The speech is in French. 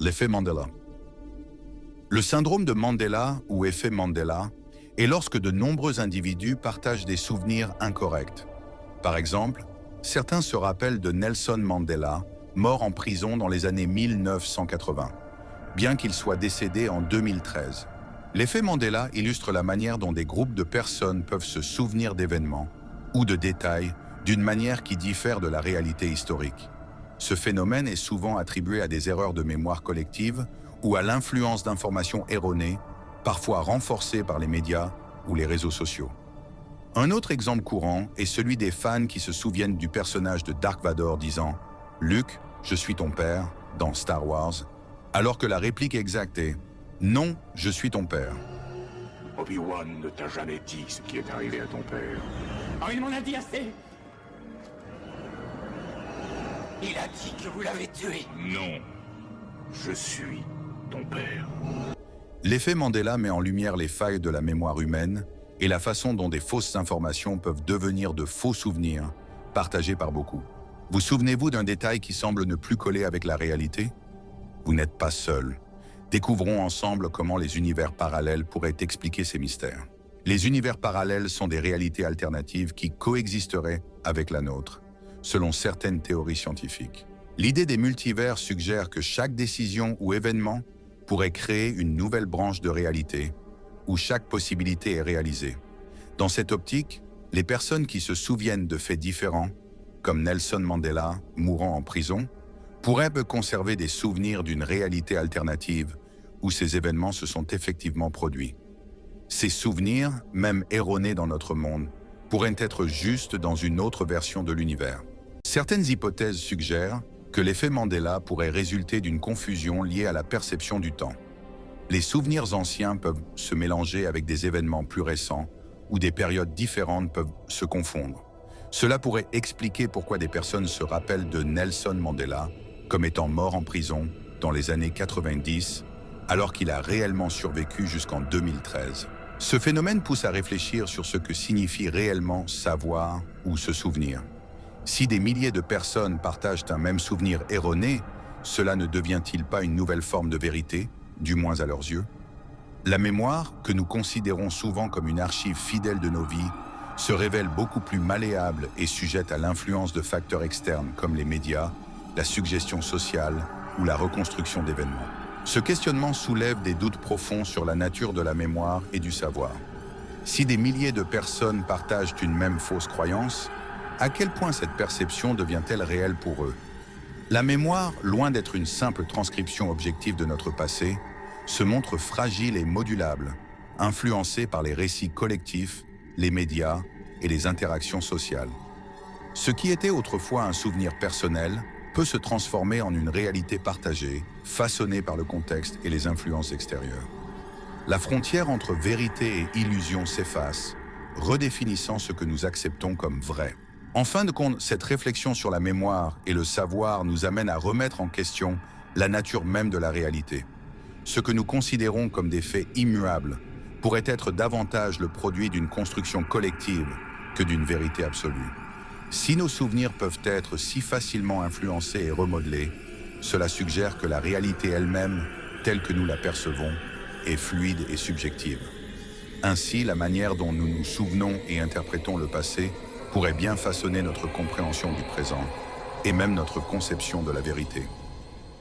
L'effet Mandela. Le syndrome de Mandela ou effet Mandela est lorsque de nombreux individus partagent des souvenirs incorrects. Par exemple, certains se rappellent de Nelson Mandela, mort en prison dans les années 1980, bien qu'il soit décédé en 2013. L'effet Mandela illustre la manière dont des groupes de personnes peuvent se souvenir d'événements ou de détails d'une manière qui diffère de la réalité historique. Ce phénomène est souvent attribué à des erreurs de mémoire collective ou à l'influence d'informations erronées, parfois renforcées par les médias ou les réseaux sociaux. Un autre exemple courant est celui des fans qui se souviennent du personnage de Dark Vador disant « Luke, je suis ton père » dans Star Wars, alors que la réplique exacte est « Non, je suis ton père ». Obi-Wan ne t'a jamais dit ce qui est arrivé à ton père. Oh, il m'en a dit assez. Il a dit que vous l'avez tué. Non, je suis ton père. L'effet Mandela met en lumière les failles de la mémoire humaine et la façon dont des fausses informations peuvent devenir de faux souvenirs, partagés par beaucoup. Vous souvenez-vous d'un détail qui semble ne plus coller avec la réalité? Vous n'êtes pas seul. Découvrons ensemble comment les univers parallèles pourraient expliquer ces mystères. Les univers parallèles sont des réalités alternatives qui coexisteraient avec la nôtre, selon certaines théories scientifiques. L'idée des multivers suggère que chaque décision ou événement pourrait créer une nouvelle branche de réalité, où chaque possibilité est réalisée. Dans cette optique, les personnes qui se souviennent de faits différents, comme Nelson Mandela mourant en prison, pourraient conserver des souvenirs d'une réalité alternative où ces événements se sont effectivement produits. Ces souvenirs, même erronés dans notre monde, pourraient être justes dans une autre version de l'univers. Certaines hypothèses suggèrent que l'effet Mandela pourrait résulter d'une confusion liée à la perception du temps. Les souvenirs anciens peuvent se mélanger avec des événements plus récents ou des périodes différentes peuvent se confondre. Cela pourrait expliquer pourquoi des personnes se rappellent de Nelson Mandela comme étant mort en prison dans les années 90, alors qu'il a réellement survécu jusqu'en 2013. Ce phénomène pousse à réfléchir sur ce que signifie réellement savoir ou se souvenir. Si des milliers de personnes partagent un même souvenir erroné, cela ne devient-il pas une nouvelle forme de vérité, du moins à leurs yeux? La mémoire, que nous considérons souvent comme une archive fidèle de nos vies, se révèle beaucoup plus malléable et sujette à l'influence de facteurs externes comme les médias, la suggestion sociale ou la reconstruction d'événements. Ce questionnement soulève des doutes profonds sur la nature de la mémoire et du savoir. Si des milliers de personnes partagent une même fausse croyance, à quel point cette perception devient-elle réelle pour eux? La mémoire, loin d'être une simple transcription objective de notre passé, se montre fragile et modulable, influencée par les récits collectifs, les médias et les interactions sociales. Ce qui était autrefois un souvenir personnel peut se transformer en une réalité partagée, façonnée par le contexte et les influences extérieures. La frontière entre vérité et illusion s'efface, redéfinissant ce que nous acceptons comme vrai. En fin de compte, cette réflexion sur la mémoire et le savoir nous amène à remettre en question la nature même de la réalité. Ce que nous considérons comme des faits immuables pourrait être davantage le produit d'une construction collective que d'une vérité absolue. Si nos souvenirs peuvent être si facilement influencés et remodelés, cela suggère que la réalité elle-même, telle que nous la percevons, est fluide et subjective. Ainsi, la manière dont nous nous souvenons et interprétons le passé pourrait bien façonner notre compréhension du présent et même notre conception de la vérité.